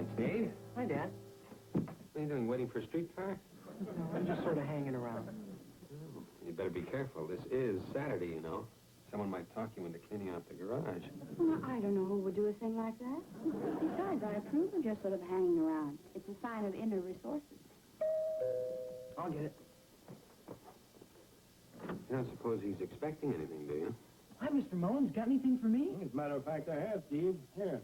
Morning, Steve. Hi, Dad. What are you doing, waiting for a streetcar? No, I'm just sort of hanging around. You better be careful. This is Saturday, you know. Someone might talk you into cleaning out the garage. Well, I don't know who would do a thing like that. Besides, I approve of just sort of hanging around. It's a sign of inner resources. I'll get it. You don't suppose he's expecting anything, do you? Hi, Mr. Mullins. Got anything for me? As a matter of fact, I have, Steve. Here.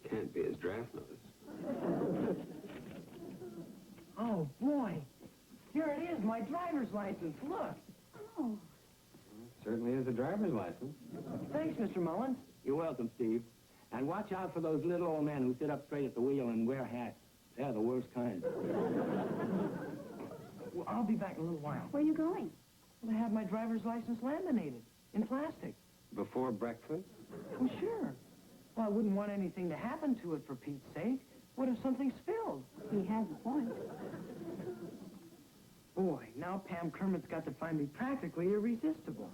Can't be his draft notice. Oh, boy. Here it is, my driver's license. Look. Oh. Certainly is a driver's license. Thanks, Mr. Mullins. You're welcome, Steve. And watch out for those little old men who sit up straight at the wheel and wear hats. They're the worst kind. Well, I'll be back in a little while. Where are you going? Well, I have my driver's license laminated in plastic. Before breakfast? Well, sure. Well, I wouldn't want anything to happen to it, for Pete's sake. What if something spilled? He has a point. Boy, now Pam Kermit's got to find me practically irresistible.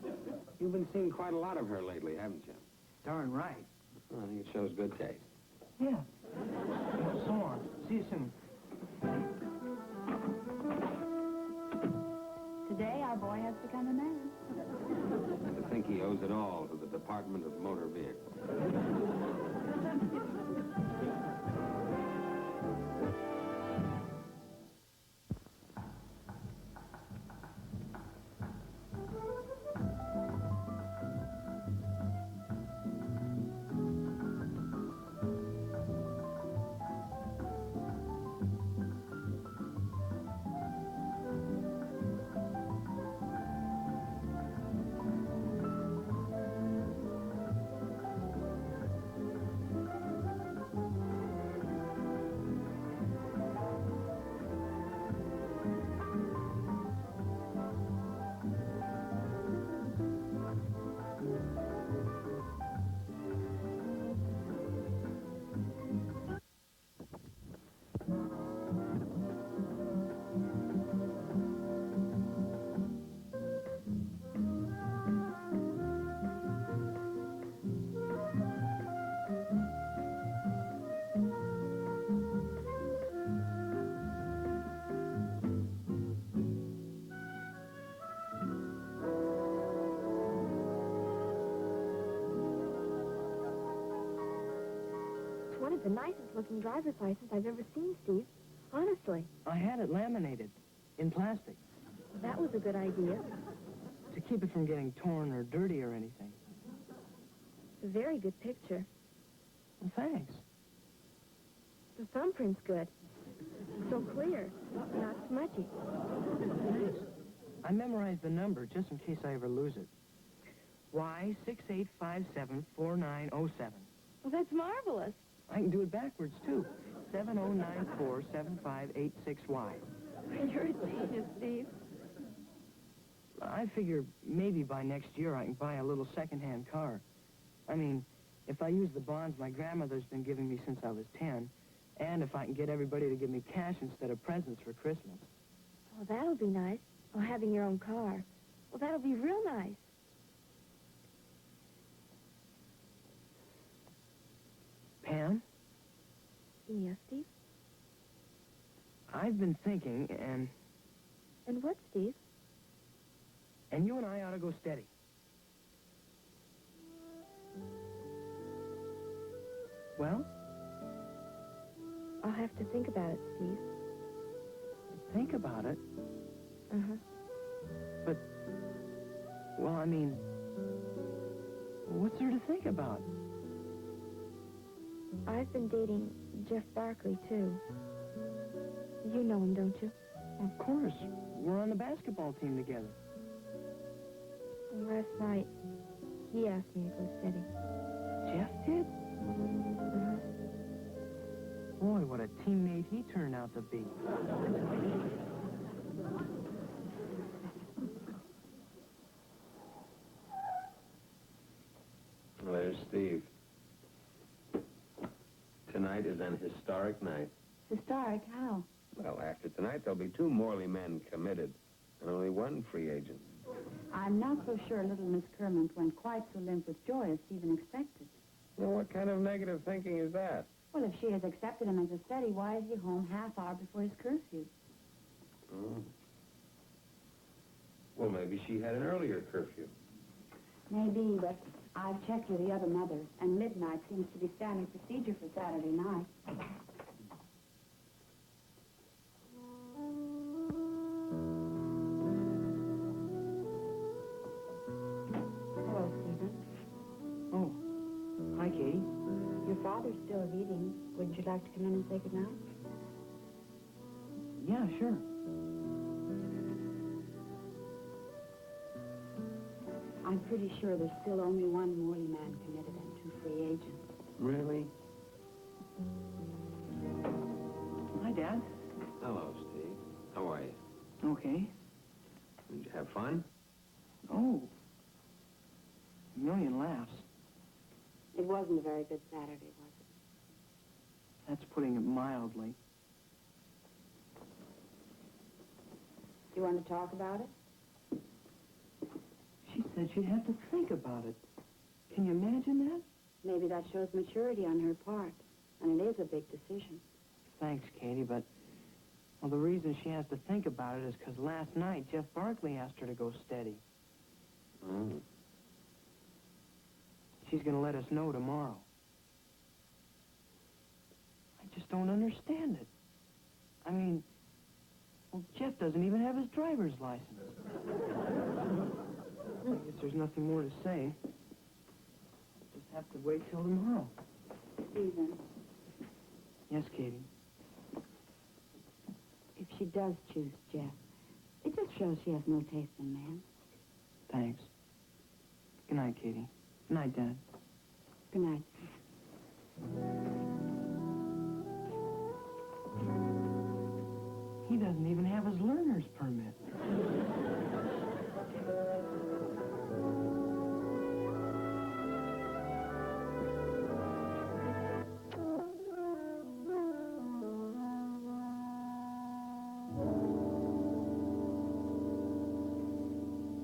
You've been seeing quite a lot of her lately, haven't you? Darn right. Well, I think it shows good taste. Yeah. Well, so long. See you soon. Today, our boy has become a man. I think he owes it all to the Department of Motor Vehicles. One of the nicest looking driver's licenses I've ever seen, Steve. Honestly. I had it laminated in plastic That was a good idea. to keep it from getting torn or dirty or anything. It's a very good picture. Well, thanks. The thumbprint's good. So clear. Not smudgy. Thanks. I memorized the number just in case I ever lose it. Y68574907. Well, that's marvelous. I can do it backwards, too. 70947586Y. You're a genius, Steve. I figure maybe by next year I can buy a little second-hand car. I mean, if I use the bonds my grandmother's been giving me since I was 10, and if I can get everybody to give me cash instead of presents for Christmas. Well, that'll be nice. Oh, having your own car. Well, that'll be real nice. Pam, Yes, Steve? I've been thinking, and And what, Steve? you and I ought to go steady. Well, I'll have to think about it, Steve. think about it. Uh-huh. But, well, I mean, what's there to think about? I've been dating Jeff Barkley, too. You know him, don't you? Of course. We're on the basketball team together. And last night, he asked me to go steady. Jeff did? Uh-huh. Boy, what a teammate he turned out to be. Well, there's Steve. Tonight is an historic night. Historic, how? Well, after tonight, there'll be 2 Morley men committed and only 1 free agent. I'm not so sure little Miss Kermit went quite so limp with joy as Stephen expected. Well, what kind of negative thinking is that? Well, if she has accepted him as a steady, why is he home half hour before his curfew? Oh. Well, maybe she had an earlier curfew. Maybe, but I've checked with the other mothers, and midnight seems to be standard procedure for Saturday night. Hello, Stephen. Oh, hi, Katie. Your father's still reading. Would you like to come in and say goodnight? Yeah, sure. I'm pretty sure there's still only one Morley man committed and 2 free agents. Really? Hi, Dad. Hello, Steve. How are you? Okay. Did you have fun? Oh. A million laughs. It wasn't a very good Saturday, was it? That's putting it mildly. Do you want to talk about it? She said she'd have to think about it. Can you imagine that? Maybe that shows maturity on her part, and it is a big decision. Thanks, Katie, but... Well, the reason she has to think about it is because last night Jeff Barkley asked her to go steady. Oh. She's going to let us know tomorrow. I just don't understand it. I mean, well, Jeff doesn't even have his driver's license. I guess there's nothing more to say. Just have to wait till tomorrow. Stephen, Yes, Katie. if she does choose Jeff, it just shows she has no taste in men. Thanks. Good night, Katie. Good night, Dad. Good night. He doesn't even have his learner's permit.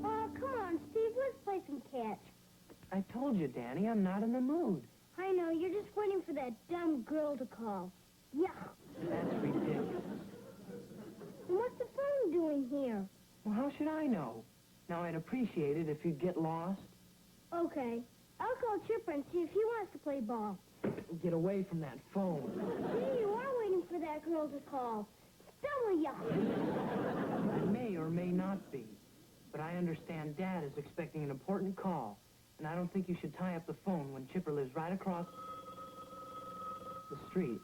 Oh, come on, Steve. Let's play some catch. I told you, Danny, I'm not in the mood. I know, you're just waiting for that dumb girl to call. Yeah. That's ridiculous. And what's the phone doing here? Well, how should I know? Now, I'd appreciate it if you'd get lost. Okay. I'll call Chipper and see if he wants to play ball. Get away from that phone. Here you are waiting for that girl to call. Still ya. I may or may not be. But I understand Dad is expecting an important call. And I don't think you should tie up the phone when Chipper lives right across the street.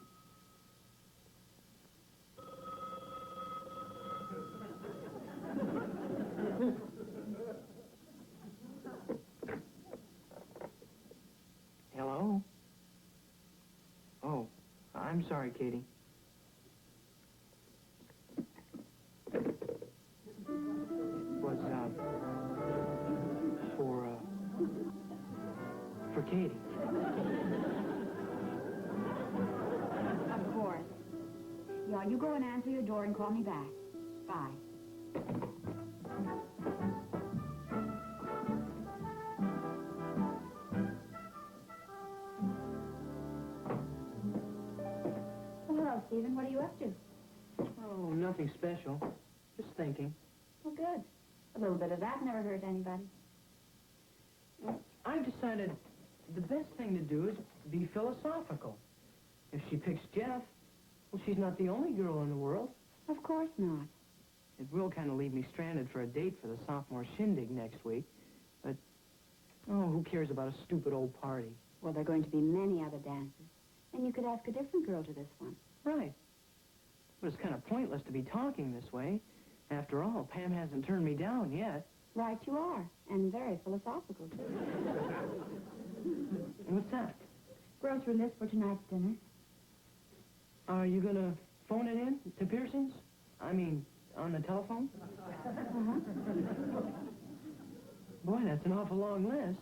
Hello? Oh, I'm sorry, Katie. It was, for Katie. Of course. Yeah, you go and answer your door and call me back. Bye. Well, hello, Stephen. What are you up to? Oh, nothing special. Just thinking. Well, good. A little bit of that never hurt anybody. I've decided the best thing to do is be philosophical. If she picks Jeff, well, she's not the only girl in the world. Of course not. It will kind of leave me stranded for a date for the sophomore shindig next week. But, oh, who cares about a stupid old party? Well, there are going to be many other dances. And you could ask a different girl to this one. Right. But it's kind of pointless to be talking this way. After all, Pam hasn't turned me down yet. Right you are. And very philosophical, too. What's that? Grocery list for tonight's dinner. Are you going to phone it in to Pearson's? I mean, on the telephone? Boy, that's an awful long list.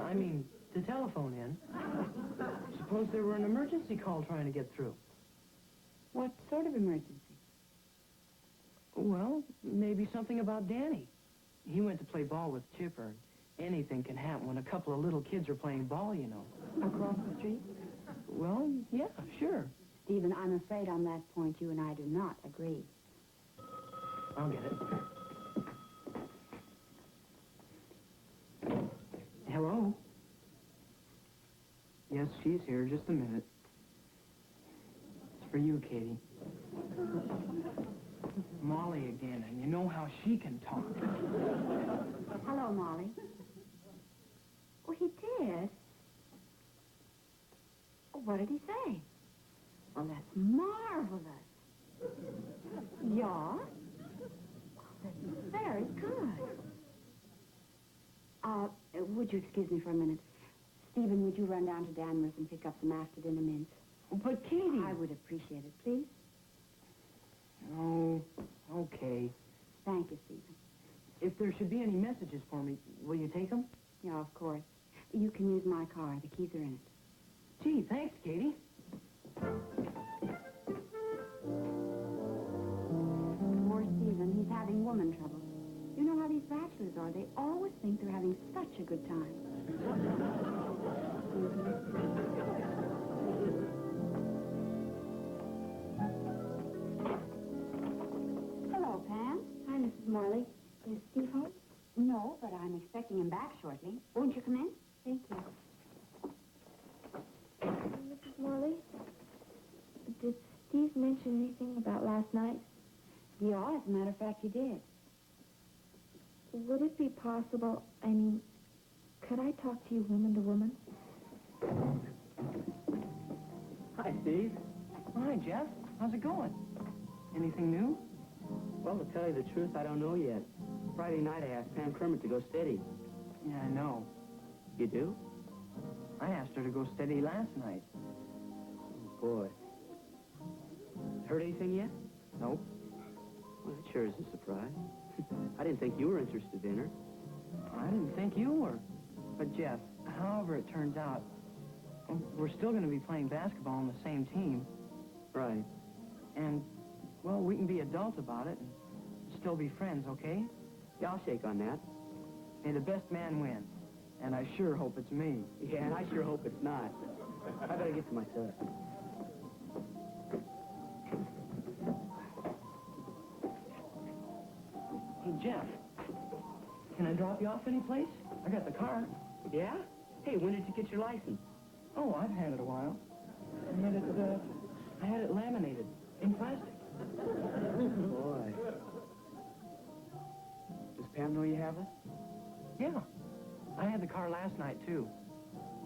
I mean, to telephone in. Suppose there were an emergency call trying to get through. What sort of emergency? Well, maybe something about Danny. He went to play ball with Chipper. anything can happen when a couple of little kids are playing ball, you know. Across the street? Well, yeah, sure. Stephen, I'm afraid on that point you and I do not agree. I'll get it. Hello? Yes, she's here. Just a minute. It's for you, Katie. Molly again, and you know how she can talk. Hello, Molly. Oh, he did? Oh, what did he say? Well, that's marvelous. Yeah? Oh, that's very good. Would you excuse me for a minute? Stephen, would you run down to Danvers and pick up some after-dinner mints? But, Katie... I would appreciate it, please. Oh, okay. Thank you, Stephen. If there should be any messages for me, will you take them? Yeah, of course. You can use my car. The keys are in it. Gee, thanks, Katie. Poor Stephen, he's having woman trouble. You know how these bachelors are. They always think they're having such a good time. Hello, Pam. Hi, Mrs. Morley. Is Steve home? No, but I'm expecting him back shortly. Won't you come in? Thank you. Mrs. Morley, did Steve mention anything about last night? Yeah, as a matter of fact, he did. Would it be possible, I mean, could I talk to you woman to woman? Hi, Steve. Hi, Jeff. How's it going? Anything new? Well, to tell you the truth, I don't know yet. Friday night, I asked Pam Kermit to go steady. Yeah, I know. You do? I asked her to go steady last night. Oh, boy. Heard anything yet? Nope. Well, that sure is a surprise. I didn't think you were interested in her. I didn't think you were. But, Jeff, however it turns out, we're still going to be playing basketball on the same team. Right. And, well, we can be adult about it and still be friends, okay? Yeah, I'll shake on that. May the best man win. And I sure hope it's me. Yeah, and I sure hope it's not. I better get to my stuff. Hey, Jeff, can I drop you off any place? I got the car. Yeah? Hey, when did you get your license? Oh, I've had it a while. I had it laminated in plastic. Boy. Does Pam know you have it? Yeah. I had the car last night, too.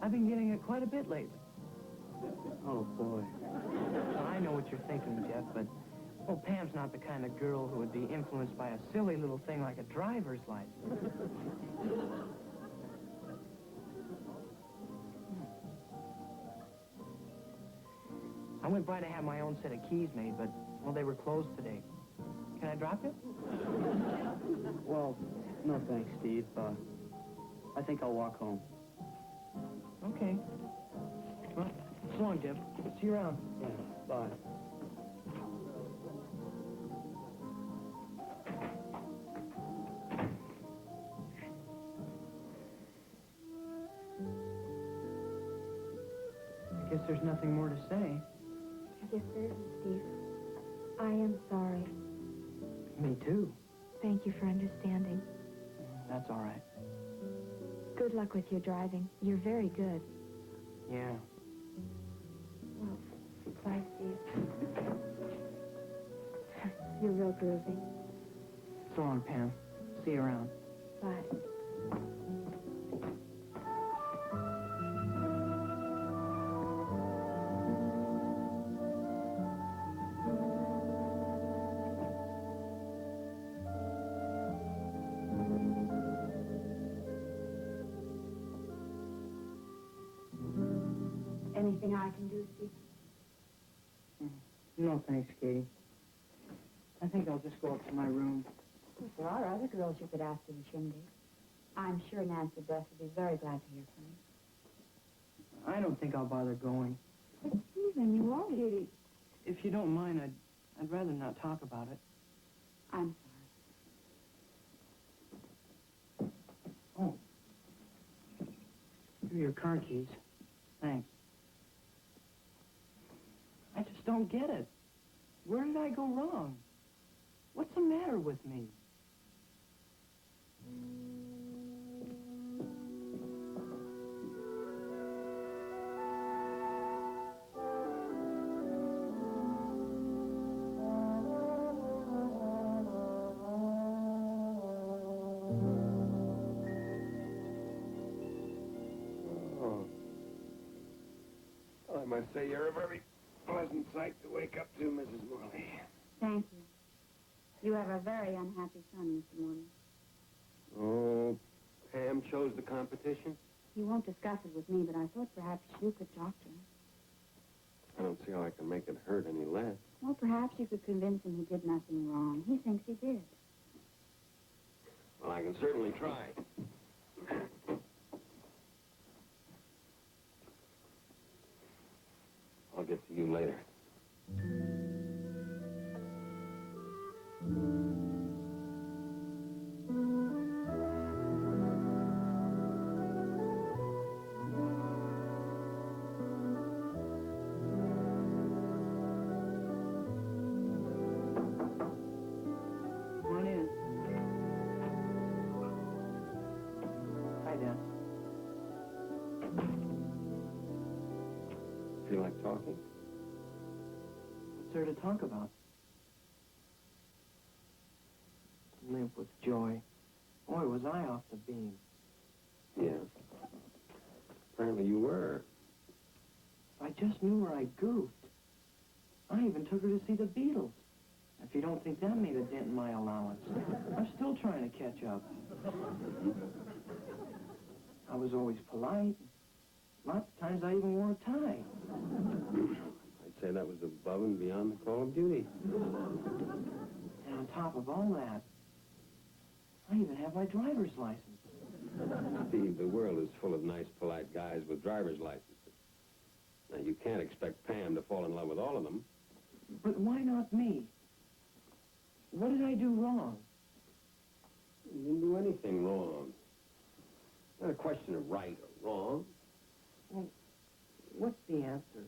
I've been getting it quite a bit lately. Oh, boy. I know what you're thinking, Jeff, but, well, Pam's not the kind of girl who would be influenced by a silly little thing like a driver's license. I went by to have my own set of keys made, but, well, they were closed today. Can I drop you? Well, no thanks, Steve. I think I'll walk home. Okay. Well, so long, Jeff. See you around. Yeah, bye. I guess there's nothing more to say. I guess there isn't, Steve. I am sorry. Me too. Thank you for understanding. That's all right. Good luck with your driving. You're very good. Yeah. Well, bye, Steve. You're real groovy. So long, Pam. See you around. Bye. Anything I can do, Steve? No, thanks, Katie. I think I'll just go up to my room. If there are other girls you could ask to the shindig, I'm sure Nancy Beth would be very glad to hear from you. I don't think I'll bother going. But Stephen, you won't. Katie, if you don't mind, I'd rather not talk about it. I'm Oh, Here are your car keys. Thanks. I just don't get it. Where did I go wrong? What's the matter with me? Oh. I must say you're a very pleasant sight to wake up to, Mrs. Morley. Thank you. You have a very unhappy son, Mr. Morley. Oh, Pam chose the competition? He won't discuss it with me, but I thought perhaps you could talk to him. I don't see how I can make it hurt any less. Well, perhaps you could convince him he did nothing wrong. He thinks he did. Well, I can certainly try. I'll get to you later. Come on in. Hi, Dad. Feel like talking? What's there to talk about? Limp with joy. Boy, was I off the beam. Yeah. Apparently you were. If I just knew where I goofed. I even took her to see the Beatles. If you don't think that made a dent in my allowance, I'm still trying to catch up. I was always polite. Lots of times I even wore a tie. I'd say that was above and beyond the call of duty. And on top of all that, I even have my driver's license. Steve, the world is full of nice, polite guys with driver's licenses. Now, you can't expect Pam to fall in love with all of them. But why not me? What did I do wrong? You didn't do anything wrong. Not a question of right or wrong. Well, what's the answer?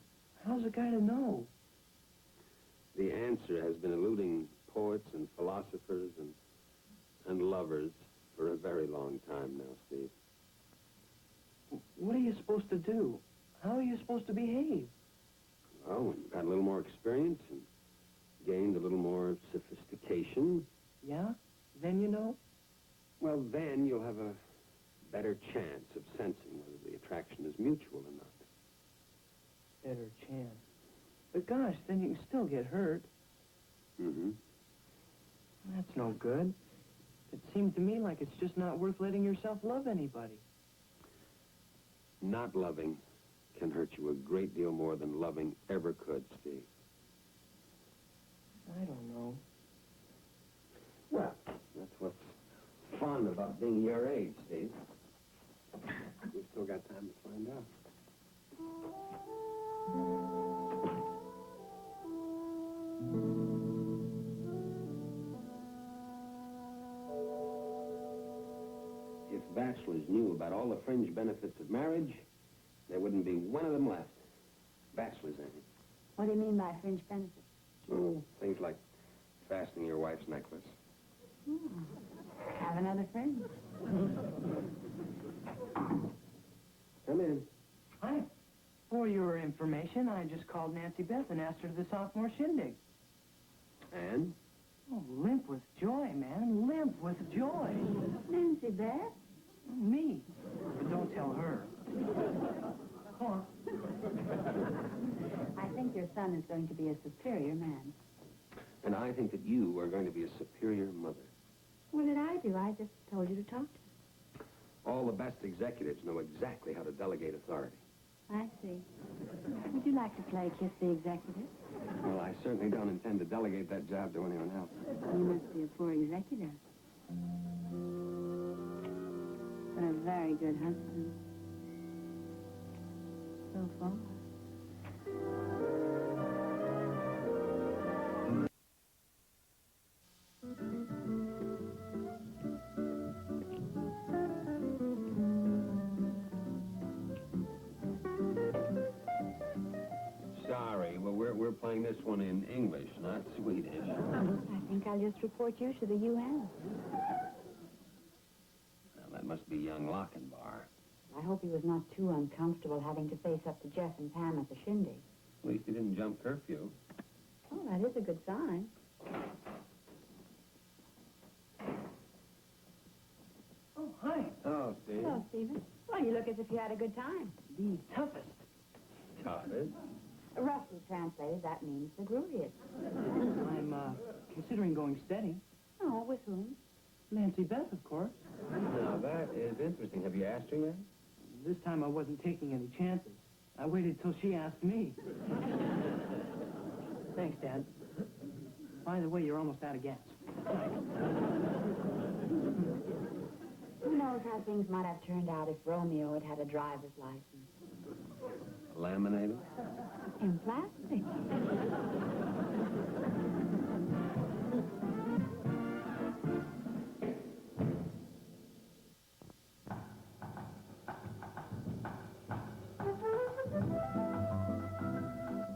How's a guy to know? The answer has been eluding poets and philosophers and lovers for a very long time now, Steve. What are you supposed to do? How are you supposed to behave? Well, when you've had a little more experience and gained a little more sophistication, Yeah? Then you know? well, then you'll have a better chance of sensing whether the attraction is mutual or not. Better chance. But gosh, then you can still get hurt. Mm-hmm. That's no good. It seemed to me like it's just not worth letting yourself love anybody. Not loving can hurt you a great deal more than loving ever could, Steve. I don't know. Well, that's what's fun about being your age, Steve. We've still got time to find out. If bachelors knew about all the fringe benefits of marriage, there wouldn't be one of them left. Bachelors, I mean. What do you mean by fringe benefits? Oh, things like fastening your wife's necklace. Have another friend. Come in. Hi. For your information, I just called Nancy Beth and asked her to the sophomore shindig. And? Oh, limp with joy, man. Limp with joy. Nancy Beth? Me. But don't tell her. Come on. I think your son is going to be a superior man. And I think that you are going to be a superior mother. What did I do? I just told you to talk to him. All the best executives know exactly how to delegate authority. I see. Would you like to play Kiss the Executive? Well, I certainly don't intend to delegate that job to anyone else. You must be a poor executive. But a very good husband. So far. we're playing this one in English, not Swedish. I think I'll just report you to the UN. Well, that must be young Lochinvar. I hope he was not too uncomfortable having to face up to Jeff and Pam at the shindig. At least he didn't jump curfew. Oh, that is a good sign. Oh, hi. Oh, Steve. Hello, Stephen. Well, you look as if you had a good time. The toughest. Toughest? Roughly translated, that means the grooviest. I'm, considering going steady. Oh, with whom? Nancy Beth, of course. Now, that is interesting. Have you asked her yet? This time I wasn't taking any chances. I waited till she asked me. Thanks, Dad. By the way, you're almost out of gas. Who knows how things might have turned out if Romeo had had a driver's license. Laminated? In plastic.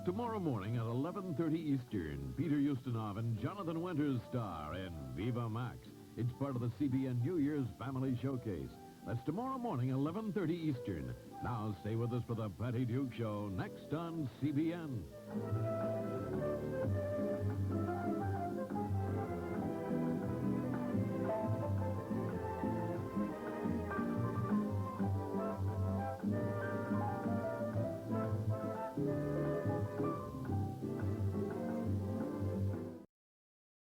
Tomorrow morning at 11:30 Eastern, Peter Ustinov and Jonathan Winters star in Viva Max. It's part of the CBN New Year's Family Showcase. That's tomorrow morning, 11:30 Eastern. Now stay with us for the Patty Duke Show next on CBN.